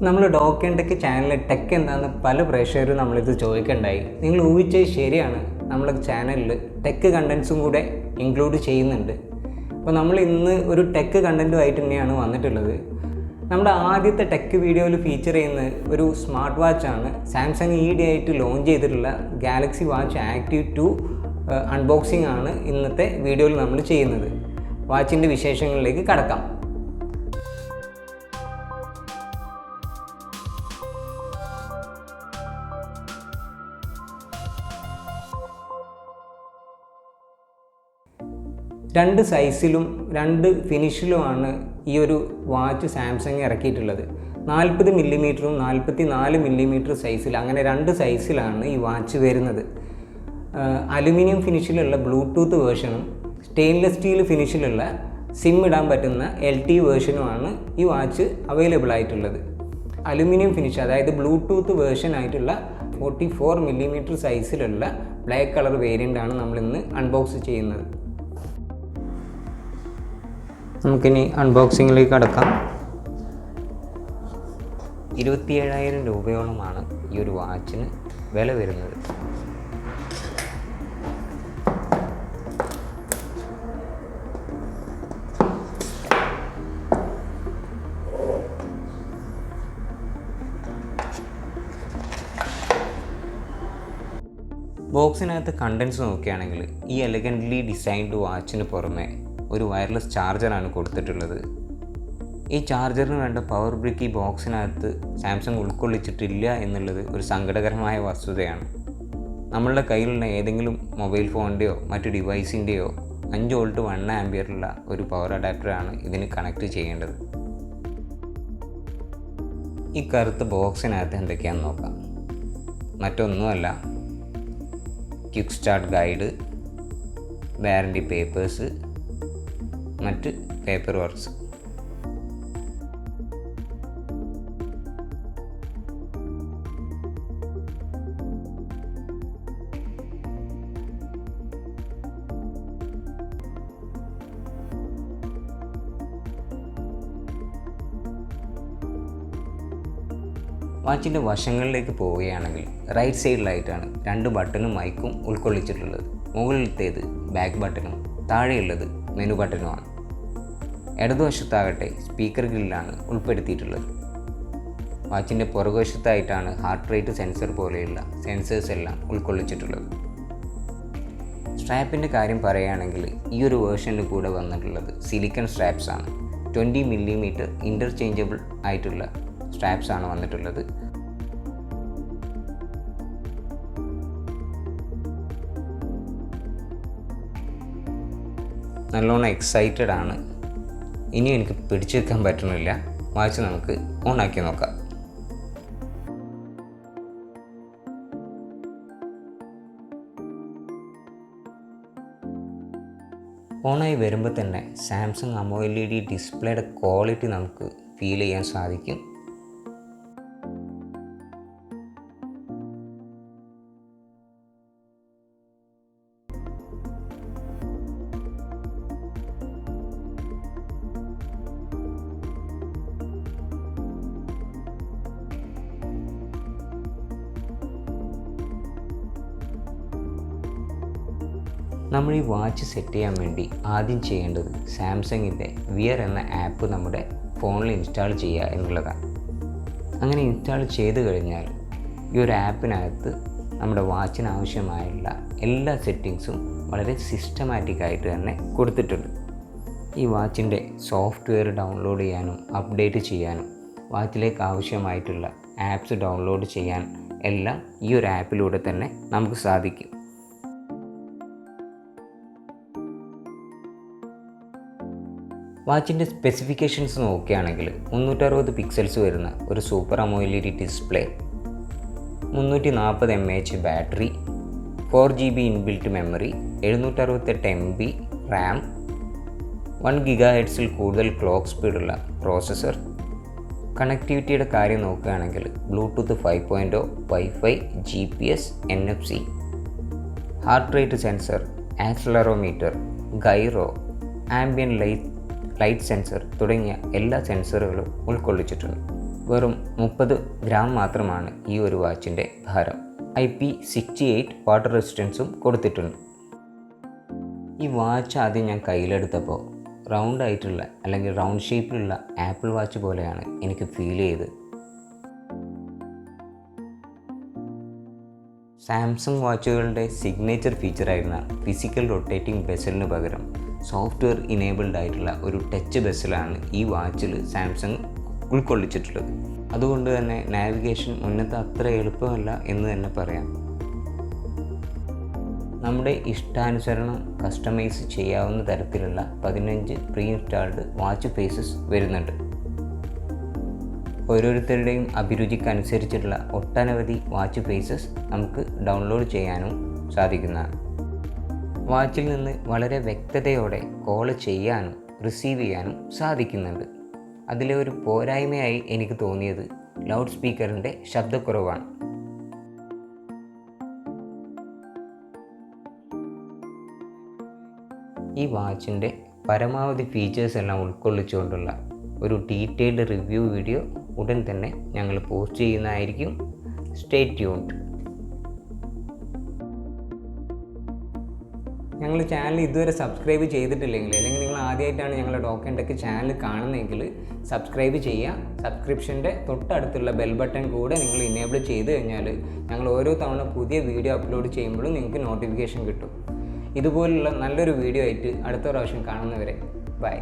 നമ്മൾ dock and tech ചാനലിൽ tech എന്താണെന്ന് പല പ്രേക്ഷകരും നമ്മളിത് ചോദിക്കണ്ടായി. നിങ്ങൾ ഊഹിച്ചത് ശരിയാണ്, നമ്മൾ ചാനലിൽ ടെക് കണ്ടൻസും കൂടെ ഇൻക്ലൂഡ് ചെയ്യുന്നുണ്ട്. അപ്പോൾ നമ്മൾ ഇന്ന് ഒരു ടെക് കണ്ടൻറ്റുമായിട്ട് തന്നെയാണ് വന്നിട്ടുള്ളത്. നമ്മുടെ ആദ്യത്തെ ടെക് വീഡിയോയിൽ ഫീച്ചർ ചെയ്യുന്ന ഒരു സ്മാർട്ട് വാച്ചാണ് സാംസങ് ഈയിടെയായിട്ട് ലോഞ്ച് ചെയ്തിട്ടുള്ള ഗാലക്സി വാച്ച് ആക്റ്റീവ് 2 അൺബോക്സിംഗ് ആണ് ഇന്നത്തെ വീഡിയോയിൽ നമ്മൾ ചെയ്യുന്നത്. വാച്ചിൻ്റെ വിശേഷങ്ങളിലേക്ക് കടക്കാം. രണ്ട് സൈസിലും രണ്ട് ഫിനിഷിലുമാണ് ഈ ഒരു വാച്ച് സാംസങ് ഇറക്കിയിട്ടുള്ളത്. 40 മില്ലിമീറ്ററും 44 മില്ലിമീറ്റർ സൈസിൽ, അങ്ങനെ രണ്ട് സൈസിലാണ് ഈ വാച്ച് വരുന്നത്. അലുമിനിയം ഫിനിഷിലുള്ള ബ്ലൂടൂത്ത് വേർഷനും സ്റ്റെയിൻലെസ് സ്റ്റീൽ ഫിനിഷിലുള്ള സിം ഇടാൻ പറ്റുന്ന LTE വേർഷനുമാണ് ഈ വാച്ച് അവൈലബിൾ ആയിട്ടുള്ളത്. അലുമിനിയം ഫിനിഷ്, അതായത് ബ്ലൂടൂത്ത് വേർഷൻ ആയിട്ടുള്ള 44 മില്ലിമീറ്റർ സൈസിലുള്ള ബ്ലാക്ക് കളർ വേരിയൻ്റാണ് നമ്മളിന്ന് അൺബോക്സ് ചെയ്യുന്നത്. നമുക്കിനി അൺബോക്സിങ്ങിലേക്ക് കടക്കാം. 27,000 രൂപയോളമാണ് ഈ ഒരു വാച്ചിന് വില വരുന്നത്. ബോക്സിനകത്ത് കണ്ടൻസ് നോക്കുകയാണെങ്കിൽ ഈ എലഗൻ്റ്ലി ഡിസൈൻഡ് വാച്ചിന് പുറമെ ഒരു വയർലെസ് ചാർജറാണ് കൊടുത്തിട്ടുള്ളത്. ഈ ചാർജറിന് വേണ്ട പവർ ബ്രിക്ക് ഈ ബോക്സിനകത്ത് സാംസങ് ഉൾക്കൊള്ളിച്ചിട്ടില്ല എന്നുള്ളത് ഒരു സങ്കടകരമായ വസ്തുതയാണ്. നമ്മളുടെ കയ്യിലുള്ള ഏതെങ്കിലും മൊബൈൽ ഫോണിൻ്റെയോ മറ്റു ഡിവൈസിൻ്റെയോ 5 വോൾട്ട് 1 ആംപിയറുള്ള ഒരു പവർ അഡാപ്റ്ററാണ് ഇതിന് കണക്ട് ചെയ്യേണ്ടത്. ഈ കറുത്ത ബോക്സിനകത്ത് എന്തൊക്കെയാണെന്ന് നോക്കാം. മറ്റൊന്നുമല്ല, quick start guide, warranty papers, മറ്റ് പേപ്പർ വർക്ക്സ്. വാച്ചിൻ്റെ വശങ്ങളിലേക്ക് പോവുകയാണെങ്കിൽ റൈറ്റ് സൈഡിലായിട്ടാണ് 2 ബട്ടണും മൈക്കും ഉൾക്കൊള്ളിച്ചിട്ടുള്ളത്. മുകളിലത്തേത് ബാക്ക് ബട്ടണും താഴെയുള്ളത് മെനു ബട്ടനുമാണ്. ഇടതുവശത്താകട്ടെ സ്പീക്കർ ഗ്രില്ലാണ് ഉൾപ്പെടുത്തിയിട്ടുള്ളത്. വാച്ചിൻ്റെ പുറകുവശത്തായിട്ടാണ് ഹാർട്ട് റേറ്റ് സെൻസർ പോലെയുള്ള സെൻസേഴ്സ് എല്ലാം ഉൾക്കൊള്ളിച്ചിട്ടുള്ളത്. സ്ട്രാപ്പിൻ്റെ കാര്യം പറയുകയാണെങ്കിൽ ഈ ഒരു വേർഷനിൽ കൂടെ വന്നിട്ടുള്ളത് സിലിക്കൺ സ്ട്രാപ്സ് ആണ്. 20 മില്ലിമീറ്റർ ഇൻ്റർചേഞ്ചബിൾ ആയിട്ടുള്ള സ്ട്രാപ്സ് ആണ് വന്നിട്ടുള്ളത്. നല്ലോണം എക്സൈറ്റഡ് ആണ്. ഇനി എനിക്ക് പിടിച്ചു വെക്കാൻ പറ്റുന്നില്ല. വാച്ച് നമുക്ക് ഓണാക്കി നോക്കാം. ഓണായി വരുമ്പോൾ തന്നെ സാംസങ് AMOLED ഡിസ്പ്ലേയുടെ ക്വാളിറ്റി നമുക്ക് ഫീൽ ചെയ്യാൻ സാധിക്കും. നമ്മൾ ഈ വാച്ച് സെറ്റ് ചെയ്യാൻ വേണ്ടി ആദ്യം ചെയ്യേണ്ടത് സാംസങ്ങിൻ്റെ വിയർ എന്ന ആപ്പ് നമ്മുടെ ഫോണിൽ ഇൻസ്റ്റാൾ ചെയ്യുക എന്നുള്ളതാണ്. അങ്ങനെ ഇൻസ്റ്റാൾ ചെയ്ത് കഴിഞ്ഞാൽ ഈ ഒരു ആപ്പിനകത്ത് നമ്മുടെ വാച്ചിന് ആവശ്യമായുള്ള എല്ലാ സെറ്റിങ്സും വളരെ സിസ്റ്റമാറ്റിക്കായിട്ട് തന്നെ കൊടുത്തിട്ടുണ്ട്. ഈ വാച്ചിൻ്റെ സോഫ്റ്റ്വെയർ ഡൗൺലോഡ് ചെയ്യാനും അപ്ഡേറ്റ് ചെയ്യാനും വാച്ചിലേക്ക് ആവശ്യമായിട്ടുള്ള ആപ്സ് ഡൗൺലോഡ് ചെയ്യാൻ എല്ലാം ഈ ഒരു ആപ്പിലൂടെ തന്നെ നമുക്ക് സാധിക്കും. വാച്ചിൻ്റെ സ്പെസിഫിക്കേഷൻസ് നോക്കുകയാണെങ്കിൽ 360 പിക്സൽസ് വരുന്ന ഒരു super AMOLED display, 340 mAh battery, 4 GB inbuilt memory, 768 MB Ram, 1 GHz കൂടുതൽ ക്ലോക്ക് സ്പീഡുള്ള പ്രോസസ്സർ. കണക്ടിവിറ്റിയുടെ കാര്യം നോക്കുകയാണെങ്കിൽ Bluetooth 5.0, wifi, GPS, NFC, heart rate sensor, accelerometer, gyro, ambient light sensor തുടങ്ങിയ എല്ലാ സെൻസറുകളും ഉൾക്കൊള്ളിച്ചിട്ടുണ്ട്. വെറും 30 ഗ്രാം മാത്രമാണ് ഈ ഒരു വാച്ചിൻ്റെ ഭാരം. IP68 വാട്ടർ റെസിസ്റ്റൻസും കൊടുത്തിട്ടുണ്ട്. ഈ വാച്ച് ആദ്യം ഞാൻ കയ്യിലെടുത്തപ്പോൾ റൗണ്ട് ആയിട്ടുള്ള അല്ലെങ്കിൽ റൗണ്ട് ഷേപ്പിലുള്ള ആപ്പിൾ വാച്ച് പോലെയാണ് എനിക്ക് ഫീൽ ചെയ്തത്. സാംസങ് വാച്ചുകളുടെ സിഗ്നേച്ചർ ഫീച്ചറായിരുന്ന ഫിസിക്കൽ റൊട്ടേറ്റിംഗ് ബെസലിന് പകരം സോഫ്റ്റ്വെയർ ഇനേബിൾഡ് ആയിട്ടുള്ള ഒരു ടച്ച് ബെസലാണ് ഈ വാച്ചിൽ സാംസങ് ഉൾക്കൊള്ളിച്ചിട്ടുള്ളത്. അതുകൊണ്ട് തന്നെ നാവിഗേഷൻ മുന്നത്തെ അത്ര എളുപ്പമല്ല എന്ന് തന്നെ പറയാം. നമ്മുടെ ഇഷ്ടാനുസരണം കസ്റ്റമൈസ് ചെയ്യാവുന്ന തരത്തിലുള്ള 15 പ്രീ ഇൻസ്റ്റാൾഡ് വാച്ച് ഫേസസ് വരുന്നുണ്ട്. ഓരോരുത്തരുടെയും അഭിരുചിക്കനുസരിച്ചിട്ടുള്ള ഒട്ടനവധി വാച്ച് ഫേസസ് നമുക്ക് ഡൗൺലോഡ് ചെയ്യാനും സാധിക്കുന്നതാണ്. വാച്ചിൽ നിന്ന് വളരെ വ്യക്തതയോടെ കോൾ ചെയ്യാനും റിസീവ് ചെയ്യാനും സാധിക്കുന്നുണ്ട്. അതിലെ ഒരു പോരായ്മയായി എനിക്ക് തോന്നിയത് ലൗഡ് സ്പീക്കറിൻ്റെ ശബ്ദക്കുറവാണ്. ഈ വാച്ചിൻ്റെ പരമാവധി ഫീച്ചേഴ്സ് എല്ലാം ഉൾക്കൊള്ളിച്ചുകൊണ്ടുള്ള ഒരു ഡീറ്റെയിൽഡ് റിവ്യൂ വീഡിയോ ഉടൻ തന്നെ ഞങ്ങൾ പോസ്റ്റ് ചെയ്യുന്നതായിരിക്കും. Stay tuned. ഞങ്ങളുടെ ചാനൽ ഇതുവരെ സബ്സ്ക്രൈബ് ചെയ്തിട്ടില്ലെങ്കിൽ, അല്ലെങ്കിൽ നിങ്ങൾ ആദ്യമായിട്ടാണ് ഞങ്ങളുടെ ടോക്കൻ ടെക് ചാനൽ കാണുന്നതെങ്കിൽ സബ്സ്ക്രൈബ് ചെയ്യുക. സബ്സ്ക്രിപ്ഷൻ്റെ തൊട്ടടുത്തുള്ള ബെൽ ബട്ടൺ കൂടെ നിങ്ങൾ ഇനേബിൾ ചെയ്ത് കഴിഞ്ഞാൽ ഞങ്ങൾ ഓരോ തവണ പുതിയ വീഡിയോ അപ്ലോഡ് ചെയ്യുമ്പോഴും നിങ്ങൾക്ക് നോട്ടിഫിക്കേഷൻ കിട്ടും. ഇതുപോലുള്ള നല്ലൊരു വീഡിയോ ആയിട്ട് അടുത്ത പ്രാവശ്യം കാണുന്നവരെ ബൈ.